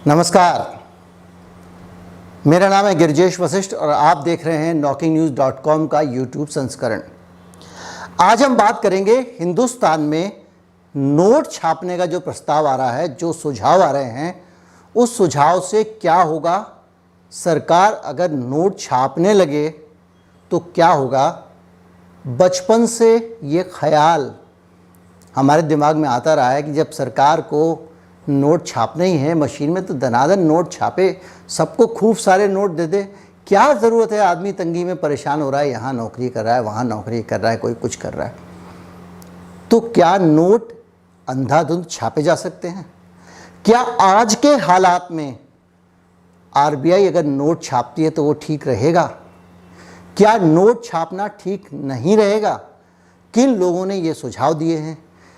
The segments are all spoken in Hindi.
नमस्कार, मेरा नाम है गिरिजेश वशिष्ठ और आप देख रहे हैं knocking-news.com का यूट्यूब संस्करण। आज हम बात करेंगे हिंदुस्तान में नोट छापने का जो प्रस्ताव आ रहा है, जो सुझाव आ रहे हैं, उस सुझाव से क्या होगा। सरकार अगर नोट छापने लगे तो क्या होगा। बचपन से ये ख्याल हमारे दिमाग में आता रहा है कि जब सरकार को नोट छापने ही है मशीन में तो दनादन नोट छापे, सबको खूब सारे नोट दे दे। क्या ज़रूरत है, आदमी तंगी में परेशान हो रहा है, यहाँ नौकरी कर रहा है, वहाँ नौकरी कर रहा है, कोई कुछ कर रहा है। तो क्या नोट अंधाधुंध छापे जा सकते हैं? क्या आज के हालात में आरबीआई अगर नोट छापती है तो वो ठीक रहेगा? क्या नोट छापना ठीक नहीं रहेगा? किन लोगों ने ये सुझाव दिए हैं?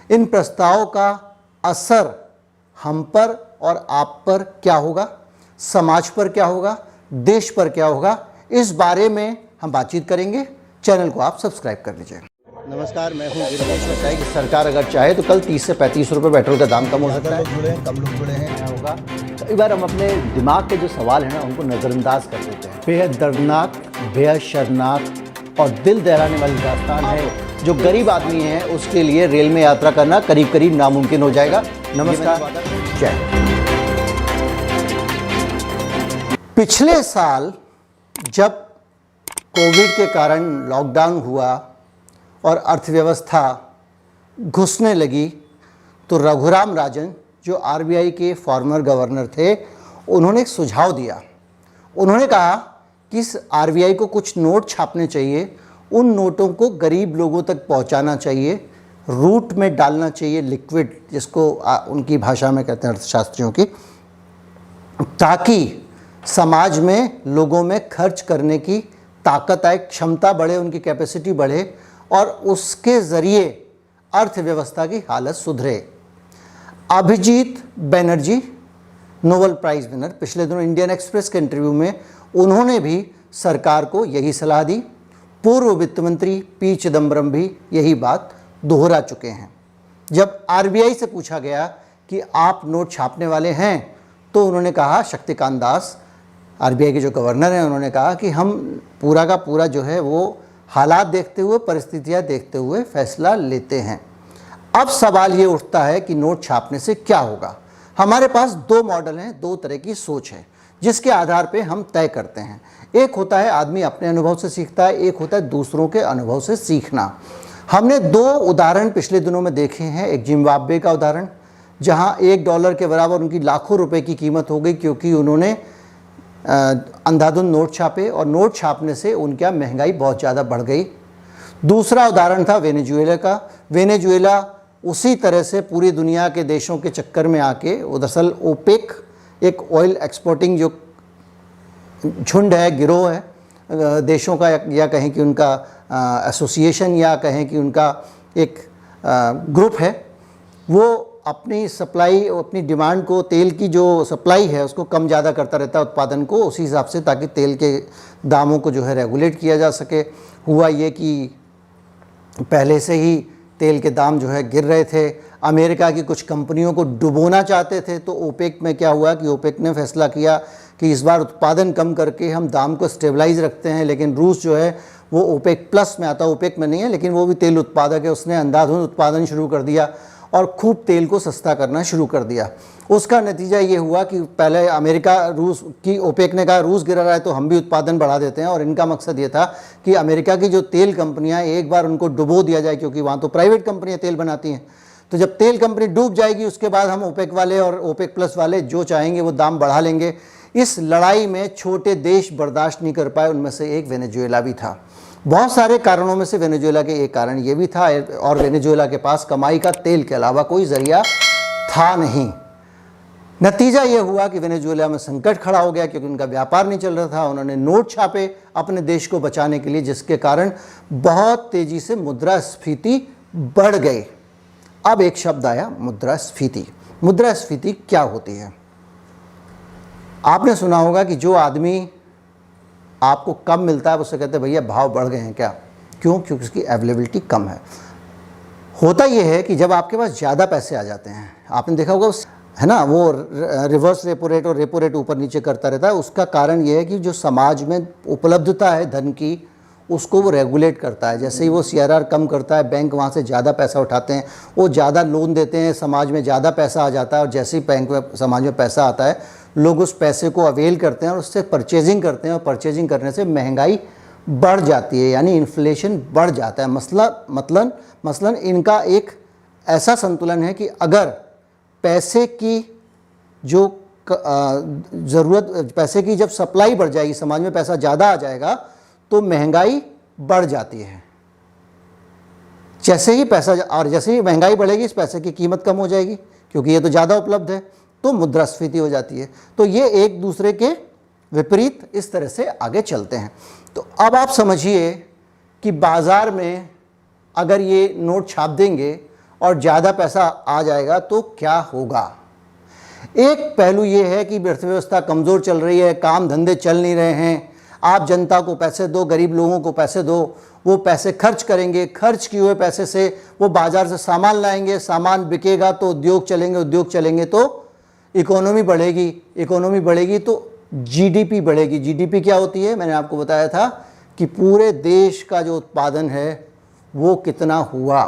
इन प्रस्तावों का असर हम पर और आप पर क्या होगा, समाज पर क्या होगा, देश पर क्या होगा, इस बारे में हम बातचीत करेंगे। चैनल को आप सब्सक्राइब कर लीजिए। नमस्कार, मैं हूं गिरिजेश वशिष्ठ। कि सरकार अगर चाहे तो कल 30 से 35 रुपये पेट्रोल का दाम कम हो सकता है। जुड़े हैं, कम लोग जुड़े हैं, होगा। कई बार हम अपने दिमाग के जो सवाल हैं ना, उनको नज़रअंदाज कर देते हैं। बेहद दर्दनाक, बेहद शर्मनाक और दिल दहलाने वाली दास्तान है। जो गरीब आदमी है उसके लिए रेल में यात्रा करना करीब करीब नामुमकिन हो जाएगा। नमस्कार, जय। पिछले साल जब कोविड के कारण लॉकडाउन हुआ और अर्थव्यवस्था घुसने लगी तो रघुराम राजन, जो आरबीआई के फॉर्मर गवर्नर थे, उन्होंने एक सुझाव दिया। उन्होंने कहा कि इस आरबीआई को कुछ नोट छापने चाहिए, उन नोटों को गरीब लोगों तक पहुंचाना चाहिए, रूट में डालना चाहिए, लिक्विड जिसको उनकी भाषा में कहते हैं अर्थशास्त्रियों की, ताकि समाज में लोगों में खर्च करने की ताकत आए, क्षमता बढ़े, उनकी कैपेसिटी बढ़े और उसके ज़रिए अर्थव्यवस्था की हालत सुधरे। Abhijit Banerjee, Nobel prize winner, पिछले दिनों इंडियन एक्सप्रेस के इंटरव्यू में उन्होंने भी सरकार को यही सलाह दी। पूर्व वित्त मंत्री पी चिदम्बरम भी यही बात दोहरा चुके हैं। जब आरबीआई से पूछा गया कि आप नोट छापने वाले हैं तो उन्होंने कहा, शक्तिकांत दास आरबीआई के जो गवर्नर हैं, उन्होंने कहा कि हम पूरा का पूरा जो है वो हालात देखते हुए, परिस्थितियां देखते हुए फैसला लेते हैं। अब सवाल ये उठता है कि नोट छापने से क्या होगा। हमारे पास दो मॉडल हैं, दो तरह की सोच है जिसके आधार पे हम तय करते हैं। एक होता है आदमी अपने अनुभव से सीखता है, एक होता है दूसरों के अनुभव से सीखना। हमने दो उदाहरण पिछले दिनों में देखे हैं। एक जिम्बाब्वे का उदाहरण, जहां $1 के बराबर उनकी लाखों रुपए की कीमत हो गई क्योंकि उन्होंने अंधाधुंध नोट छापे और नोट छापने से उनकी महंगाई बहुत ज़्यादा बढ़ गई। दूसरा उदाहरण था वेनेजुएला का। वेनेजुएला उसी तरह से पूरी दुनिया के देशों के चक्कर में आके, दरअसल ओपेक एक ऑयल एक्सपोर्टिंग जो झुंड है, गिरोह है देशों का, या कहें कि उनका एसोसिएशन, या कहें कि उनका एक ग्रुप है, वो अपनी सप्लाई, अपनी डिमांड को, तेल की जो सप्लाई है उसको कम ज़्यादा करता रहता है, उत्पादन को उसी हिसाब से, ताकि तेल के दामों को जो है रेगुलेट किया जा सके। हुआ ये कि पहले से ही तेल के दाम जो है गिर रहे थे। अमेरिका की कुछ कंपनियों को डुबोना चाहते थे, तो ओपेक में क्या हुआ कि ओपेक ने फैसला किया कि इस बार उत्पादन कम करके हम दाम को स्टेबलाइज रखते हैं। लेकिन रूस जो है वो ओपेक प्लस में आता है, ओपेक में नहीं है, लेकिन वो भी तेल उत्पादक है। उसने अंधाधुंध उत्पादन शुरू कर दिया और खूब तेल को सस्ता करना शुरू कर दिया। उसका नतीजा ये हुआ कि पहले अमेरिका, रूस की ओपेक ने कहा रूस गिरा रहा है तो हम भी उत्पादन बढ़ा देते हैं, और इनका मकसद ये था कि अमेरिका की जो तेल कंपनियां, एक बार उनको डुबो दिया जाए, क्योंकि वहाँ तो प्राइवेट कंपनियां तेल बनाती हैं। तो जब तेल कंपनी डूब जाएगी उसके बाद हम ओपेक वाले और ओपेक प्लस वाले जो चाहेंगे वो दाम बढ़ा लेंगे। इस लड़ाई में छोटे देश बर्दाश्त नहीं कर पाए, उनमें से एक वेनेजुएला भी था। बहुत सारे कारणों में से वेनेजुएला के एक कारण ये भी था, और वेनेजुएला के पास कमाई का तेल के अलावा कोई जरिया था नहीं। नतीजा ये हुआ कि वेनेजुएला में संकट खड़ा हो गया क्योंकि उनका व्यापार नहीं चल रहा था। उन्होंने नोट छापे अपने देश को बचाने के लिए, जिसके कारण बहुत तेजी से मुद्रास्फीति बढ़ गई। अब एक शब्द आया, मुद्रास्फीति। मुद्रास्फीति क्या होती है? आपने सुना होगा कि जो आदमी आपको कम मिलता है उससे कहते हैं भैया भाव बढ़ गए हैं क्या? क्यों? क्योंकि उसकी अवेलेबिलिटी कम है। होता यह है कि जब आपके पास ज़्यादा पैसे आ जाते हैं, आपने देखा होगा है ना, वो रिवर्स रेपो रेट और रेपो रेट ऊपर नीचे करता रहता है। उसका कारण ये है कि जो समाज में उपलब्धता है धन की, उसको वो रेगुलेट करता है। जैसे ही वो CRR कम करता है, बैंक वहाँ से ज़्यादा पैसा उठाते हैं, वो ज़्यादा लोन देते हैं, समाज में ज़्यादा पैसा आ जाता है, और जैसे ही बैंक में समाज में पैसा आता है, लोग उस पैसे को अवेल करते हैं और उससे परचेजिंग करते हैं, और परचेजिंग करने से महंगाई बढ़ जाती है, यानी इन्फ्लेशन बढ़ जाता है। मसलन इनका एक ऐसा संतुलन है कि अगर पैसे की जो ज़रूरत, पैसे की जब सप्लाई बढ़ जाएगी, समाज में पैसा ज़्यादा आ जाएगा, तो महंगाई बढ़ जाती है। जैसे ही महंगाई बढ़ेगी, इस पैसे की कीमत कम हो जाएगी, क्योंकि ये तो ज़्यादा उपलब्ध है, तो मुद्रास्फीति हो जाती है। तो ये एक दूसरे के विपरीत इस तरह से आगे चलते हैं। तो अब आप समझिए कि बाज़ार में अगर ये नोट छाप देंगे और ज़्यादा पैसा आ जाएगा तो क्या होगा। एक पहलू ये है कि अर्थव्यवस्था कमज़ोर चल रही है, काम धंधे चल नहीं रहे हैं, आप जनता को पैसे दो, गरीब लोगों को पैसे दो, वो पैसे खर्च करेंगे, खर्च किए हुए पैसे से वो बाज़ार से सामान लाएंगे, सामान बिकेगा तो उद्योग चलेंगे, उद्योग चलेंगे तो इकोनॉमी बढ़ेगी तो GDP बढ़ेगी। GDP क्या होती है, मैंने आपको बताया था कि पूरे देश का जो उत्पादन है वो कितना हुआ।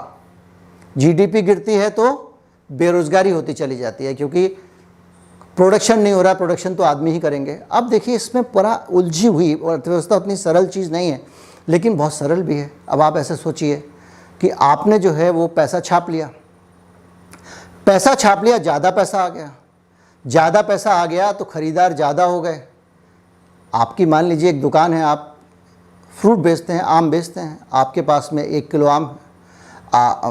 GDP गिरती है तो बेरोजगारी होती चली जाती है, क्योंकि प्रोडक्शन नहीं हो रहा, प्रोडक्शन तो आदमी ही करेंगे। अब देखिए, इसमें पूरा उलझी हुई अर्थव्यवस्था उतनी सरल चीज़ नहीं है, लेकिन बहुत सरल भी है। अब आप ऐसे सोचिए कि आपने जो है वो पैसा छाप लिया, ज़्यादा पैसा आ गया तो ख़रीदार ज़्यादा हो गए। आपकी मान लीजिए एक दुकान है, आप फ्रूट बेचते हैं, आम बेचते हैं, आपके पास में 1 किलो आम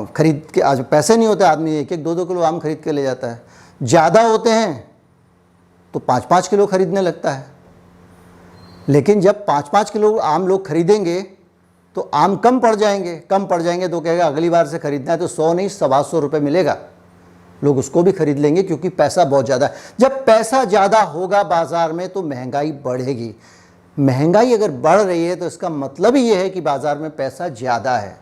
खरीद के, आज पैसे नहीं होते, आदमी 1-1, 2-2 किलो आम खरीद के ले जाता है। ज़्यादा होते हैं तो 5-5 किलो खरीदने लगता है। लेकिन जब 5-5 किलो आम लोग खरीदेंगे तो आम कम पड़ जाएंगे तो कहेगा अगली बार से खरीदना है तो 100 नहीं 125 रुपये मिलेगा, लोग उसको भी खरीद लेंगे, क्योंकि पैसा बहुत ज़्यादा है। जब पैसा ज़्यादा होगा बाज़ार में तो महंगाई बढ़ेगी। महंगाई अगर बढ़ रही है तो इसका मतलब ही ये है कि बाज़ार में पैसा ज़्यादा है।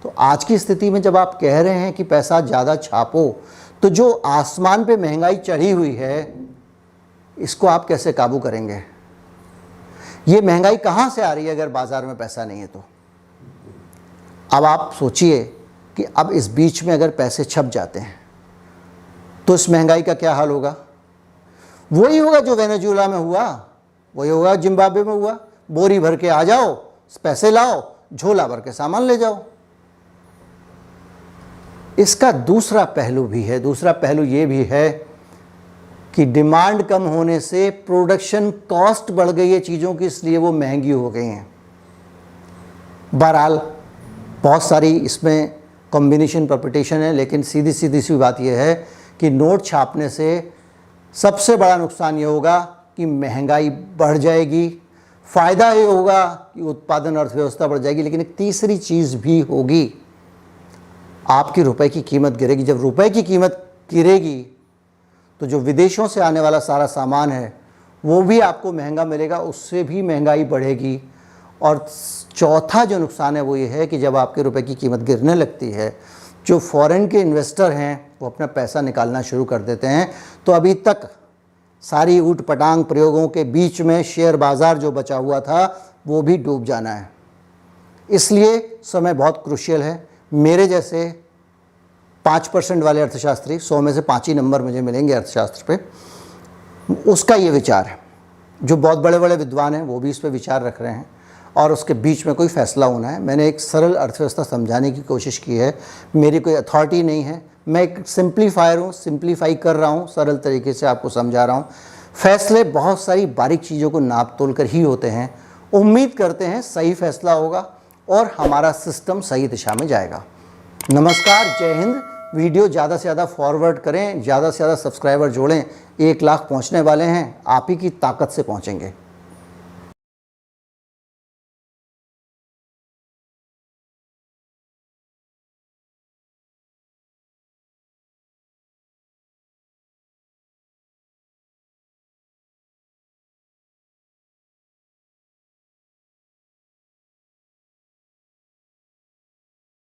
तो आज की स्थिति में जब आप कह रहे हैं कि पैसा ज़्यादा छापो, तो जो आसमान पे महंगाई चढ़ी हुई है, इसको आप कैसे काबू करेंगे। ये महंगाई कहाँ से आ रही है अगर बाज़ार में पैसा नहीं है तो। अब आप सोचिए कि अब इस बीच में अगर पैसे छप जाते हैं तो इस महंगाई का क्या हाल होगा। वही होगा जो वेनेजुएला में हुआ, वही होगा जिम्बाब्वे में हुआ। बोरी भर के आ जाओ, पैसे लाओ, झोला भर के सामान ले जाओ। इसका दूसरा पहलू भी है। दूसरा पहलू ये भी है कि डिमांड कम होने से प्रोडक्शन कॉस्ट बढ़ गई है चीज़ों की, इसलिए वो महंगी हो गई हैं। बहरहाल बहुत सारी इसमें कॉम्बिनेशन परपिटेशन है, लेकिन सीधी सी बात यह है कि नोट छापने से सबसे बड़ा नुकसान ये होगा कि महंगाई बढ़ जाएगी। फ़ायदा ये होगा कि उत्पादन अर्थव्यवस्था बढ़ जाएगी, लेकिन एक तीसरी चीज़ भी होगी, आपकी रुपए की कीमत गिरेगी। जब रुपए की कीमत गिरेगी तो जो विदेशों से आने वाला सारा सामान है वो भी आपको महंगा मिलेगा, उससे भी महंगाई बढ़ेगी। और चौथा जो नुकसान है वो ये है कि जब आपके रुपए की कीमत गिरने लगती है, जो फॉरेन के इन्वेस्टर हैं वो अपना पैसा निकालना शुरू कर देते हैं। तो अभी तक सारी ऊट पटांग प्रयोगों के बीच में शेयर बाज़ार जो बचा हुआ था वो भी डूब जाना है। इसलिए समय बहुत क्रूशियल है। मेरे जैसे 5% वाले अर्थशास्त्री, 100 में से 5 ही नंबर मुझे मिलेंगे अर्थशास्त्र पे, उसका ये विचार है। जो बहुत बड़े बड़े विद्वान हैं वो भी इस पे विचार रख रहे हैं, और उसके बीच में कोई फैसला होना है। मैंने एक सरल अर्थव्यवस्था समझाने की कोशिश की है। मेरी कोई अथॉरिटी नहीं है, मैं एक सिंप्लीफायर हूँ, सिंप्लीफाई कर रहा हूँ, सरल तरीके से आपको समझा रहा हूँ। फैसले बहुत सारी बारीक चीज़ों को नाप तोल कर ही होते हैं। उम्मीद करते हैं सही फैसला होगा और हमारा सिस्टम सही दिशा में जाएगा। नमस्कार, जय हिंद। वीडियो ज़्यादा से ज़्यादा फॉरवर्ड करें, ज़्यादा से ज़्यादा सब्सक्राइबर जोड़ें। 1 लाख पहुँचने वाले हैं, आप ही की ताकत से पहुँचेंगे।